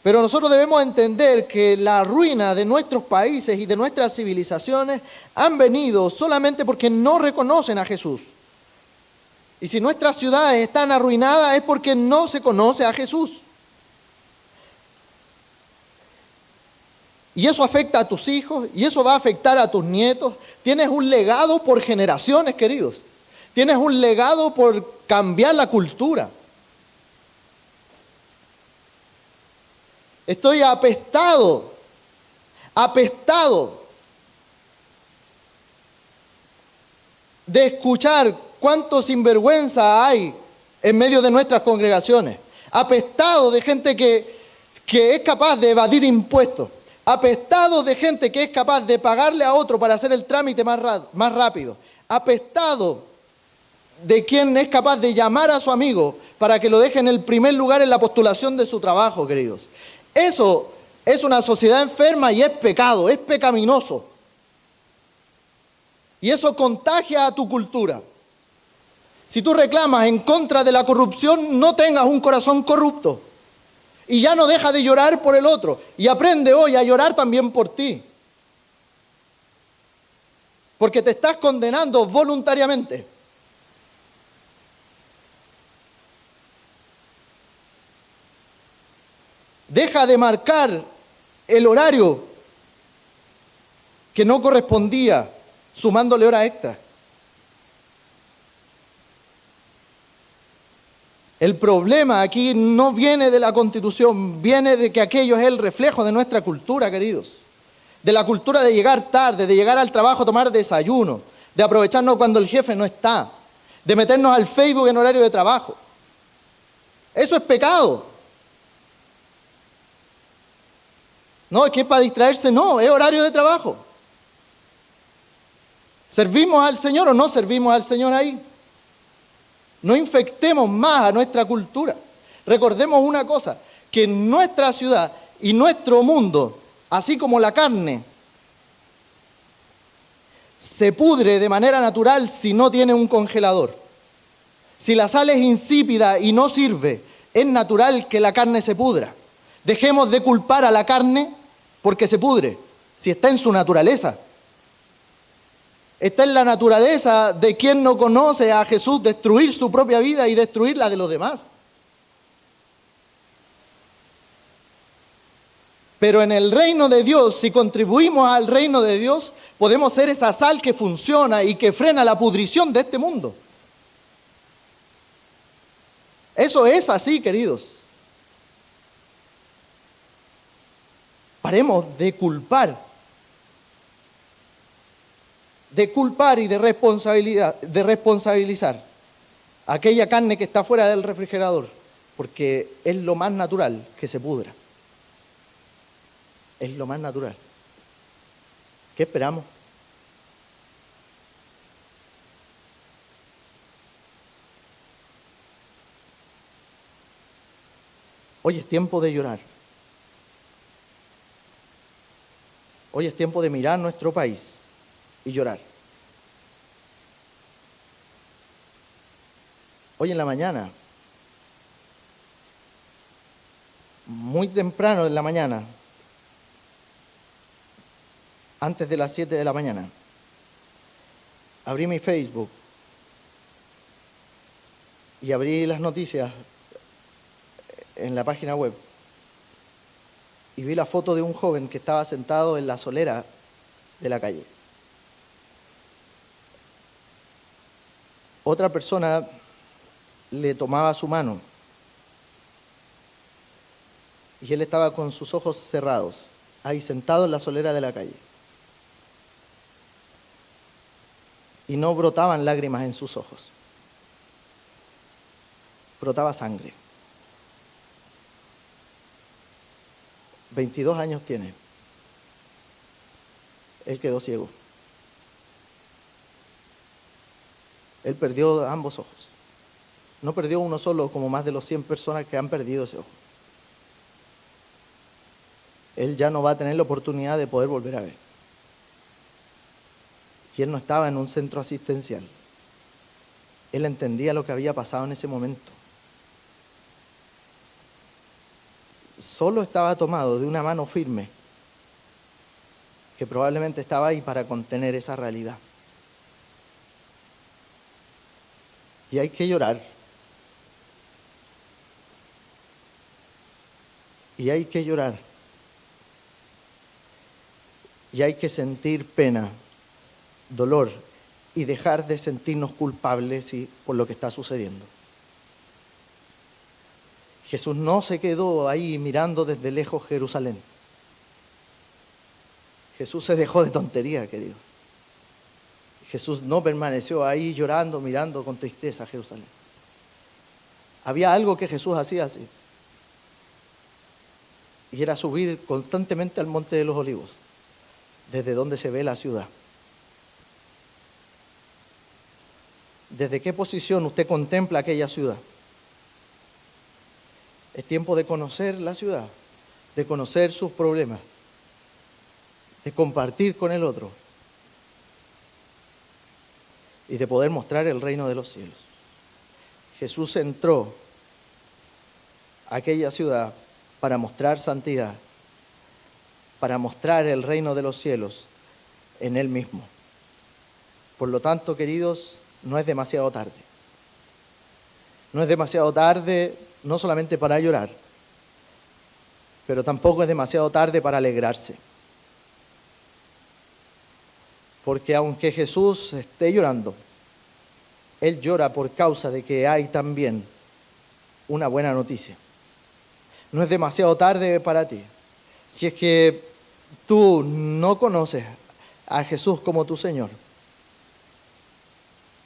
Pero nosotros debemos entender que la ruina de nuestros países y de nuestras civilizaciones han venido solamente porque no reconocen a Jesús. Y si nuestras ciudades están arruinadas es porque no se conoce a Jesús. Y eso afecta a tus hijos, y eso va a afectar a tus nietos. Tienes un legado por generaciones, queridos. Tienes un legado por cambiar la cultura. Estoy apestado de escuchar cuánto sinvergüenza hay en medio de nuestras congregaciones. Apestado de gente que es capaz de evadir impuestos. Apestado de gente que es capaz de pagarle a otro para hacer el trámite más rápido. Apestado de quien es capaz de llamar a su amigo para que lo deje en el primer lugar en la postulación de su trabajo, queridos. Eso es una sociedad enferma y es pecado, es pecaminoso. Y eso contagia a tu cultura. Si tú reclamas en contra de la corrupción, no tengas un corazón corrupto. Y ya no deja de llorar por el otro. Y aprende hoy a llorar también por ti. Porque te estás condenando voluntariamente. Deja de marcar el horario que no correspondía, sumándole horas extra. El problema aquí no viene de la Constitución, viene de que aquello es el reflejo de nuestra cultura, queridos. De la cultura de llegar tarde, de llegar al trabajo a tomar desayuno, de aprovecharnos cuando el jefe no está, de meternos al Facebook en horario de trabajo. Eso es pecado. No, es que es para distraerse, no, es horario de trabajo. ¿Servimos al Señor o no servimos al Señor ahí? No infectemos más a nuestra cultura. Recordemos una cosa, que nuestra ciudad y nuestro mundo, así como la carne, se pudre de manera natural si no tiene un congelador. Si la sal es insípida y no sirve, es natural que la carne se pudra. Dejemos de culpar a la carne porque se pudre, si está en su naturaleza. Está en la naturaleza de quien no conoce a Jesús destruir su propia vida y destruir la de los demás. Pero en el reino de Dios, si contribuimos al reino de Dios, podemos ser esa sal que funciona y que frena la pudrición de este mundo. Eso es así, queridos. Paremos de culpar y de responsabilizar aquella carne que está fuera del refrigerador, porque es lo más natural que se pudra. Es lo más natural. ¿Qué esperamos? Hoy es tiempo de llorar. Hoy es tiempo de mirar nuestro país y llorar. Hoy en la mañana, muy temprano en la mañana, antes de las 7 de la mañana, abrí mi Facebook y abrí las noticias en la página web y vi la foto de un joven que estaba sentado en la solera de la calle. Otra persona le tomaba su mano y él estaba con sus ojos cerrados, ahí sentado en la solera de la calle. Y no brotaban lágrimas en sus ojos, brotaba sangre. 22 años tiene. Él quedó ciego. Él perdió ambos ojos. No perdió uno solo, como más de los 100 personas que han perdido ese ojo. Él ya no va a tener la oportunidad de poder volver a ver. Y él no estaba en un centro asistencial. Él entendía lo que había pasado en ese momento. Solo estaba tomado de una mano firme que probablemente estaba ahí para contener esa realidad. Y hay que llorar. Y hay que llorar. Y hay que sentir pena, dolor y dejar de sentirnos culpables por lo que está sucediendo. Jesús no se quedó ahí mirando desde lejos Jerusalén. Jesús se dejó de tontería, querido. Jesús no permaneció ahí llorando, mirando con tristeza a Jerusalén. Había algo que Jesús hacía así. Y era subir constantemente al Monte de los Olivos, desde donde se ve la ciudad. ¿Desde qué posición usted contempla aquella ciudad? Es tiempo de conocer la ciudad, de conocer sus problemas, de compartir con el otro y de poder mostrar el reino de los cielos. Jesús entró a aquella ciudad para mostrar santidad, para mostrar el reino de los cielos en Él mismo. Por lo tanto, queridos, no es demasiado tarde. No es demasiado tarde no solamente para llorar, pero tampoco es demasiado tarde para alegrarse. Porque aunque Jesús esté llorando, Él llora por causa de que hay también una buena noticia. No es demasiado tarde para ti. Si es que tú no conoces a Jesús como tu Señor,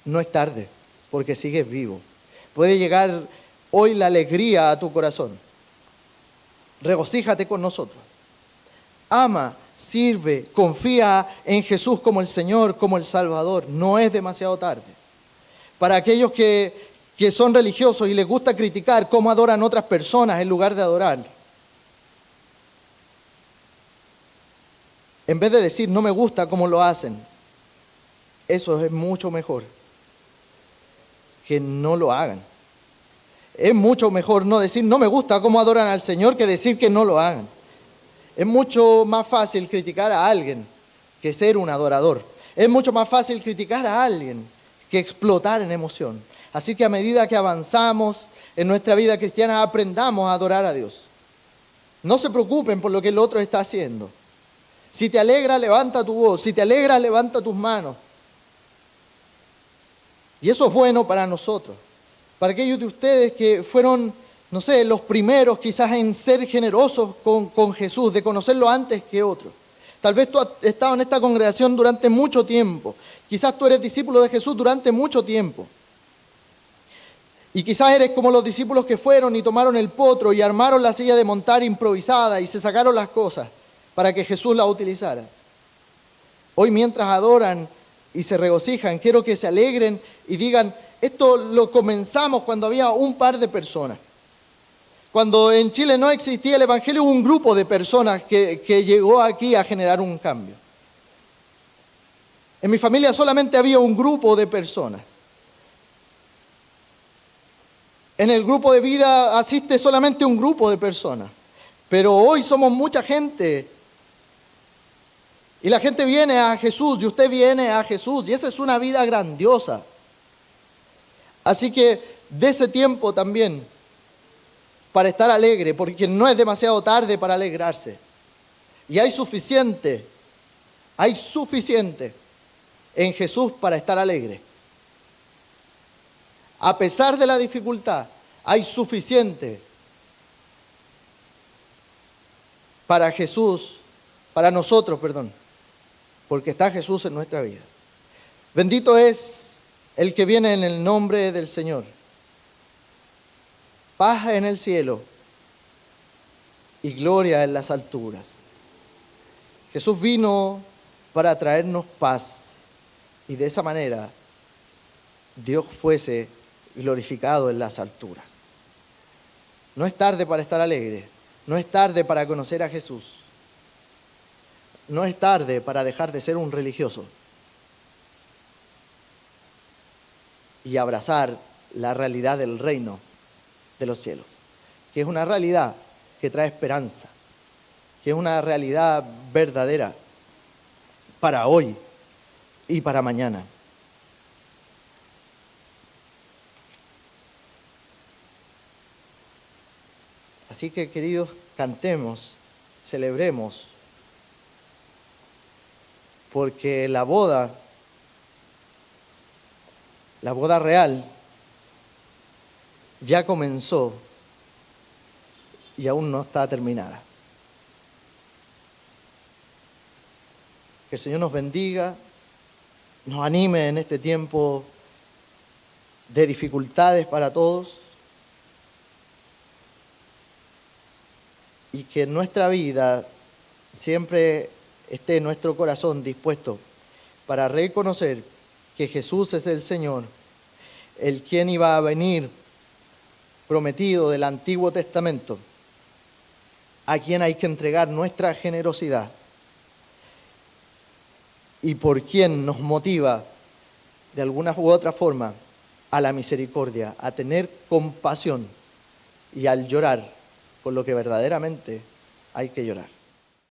no es tarde, porque sigues vivo. Puede llegar hoy la alegría a tu corazón. Regocíjate con nosotros. Ama, sirve, confía en Jesús como el Señor, como el Salvador. No es demasiado tarde. Para aquellos que son religiosos y les gusta criticar cómo adoran otras personas en lugar de adorar, en vez de decir no me gusta cómo lo hacen, eso es mucho mejor que no lo hagan. Es mucho mejor no decir no me gusta cómo adoran al Señor que decir que no lo hagan. Es mucho más fácil criticar a alguien que ser un adorador. Es mucho más fácil criticar a alguien que explotar en emoción. Así que a medida que avanzamos en nuestra vida cristiana, aprendamos a adorar a Dios. No se preocupen por lo que el otro está haciendo. Si te alegra, levanta tu voz. Si te alegra, levanta tus manos. Y eso es bueno para nosotros. Para aquellos de ustedes que fueron, no sé, los primeros quizás en ser generosos con Jesús, de conocerlo antes que otros. Tal vez tú has estado en esta congregación durante mucho tiempo. Quizás tú eres discípulo de Jesús durante mucho tiempo. Y quizás eres como los discípulos que fueron y tomaron el potro y armaron la silla de montar improvisada y se sacaron las cosas para que Jesús la utilizara. Hoy mientras adoran y se regocijan, quiero que se alegren y digan, esto lo comenzamos cuando había un par de personas. Cuando en Chile no existía el Evangelio, hubo un grupo de personas que llegó aquí a generar un cambio. En mi familia solamente había un grupo de personas. En el grupo de vida asiste solamente un grupo de personas. Pero hoy somos mucha gente. Y la gente viene a Jesús y usted viene a Jesús. Y esa es una vida grandiosa. Así que de ese tiempo también para estar alegre, porque no es demasiado tarde para alegrarse. Y hay suficiente en Jesús para estar alegre. A pesar de la dificultad, hay suficiente para Jesús, para nosotros, porque está Jesús en nuestra vida. Bendito es el que viene en el nombre del Señor. Paz en el cielo y gloria en las alturas. Jesús vino para traernos paz y de esa manera Dios fuese glorificado en las alturas. No es tarde para estar alegre, no es tarde para conocer a Jesús, no es tarde para dejar de ser un religioso y abrazar la realidad del reino de los cielos, que es una realidad que trae esperanza, que es una realidad verdadera para hoy y para mañana. Así que, queridos, cantemos, celebremos, porque la boda real ya comenzó y aún no está terminada. Que el Señor nos bendiga, nos anime en este tiempo de dificultades para todos y que en nuestra vida siempre esté nuestro corazón dispuesto para reconocer que Jesús es el Señor, el quien iba a venir prometido del Antiguo Testamento, a quien hay que entregar nuestra generosidad y por quien nos motiva de alguna u otra forma a la misericordia, a tener compasión y al llorar por lo que verdaderamente hay que llorar.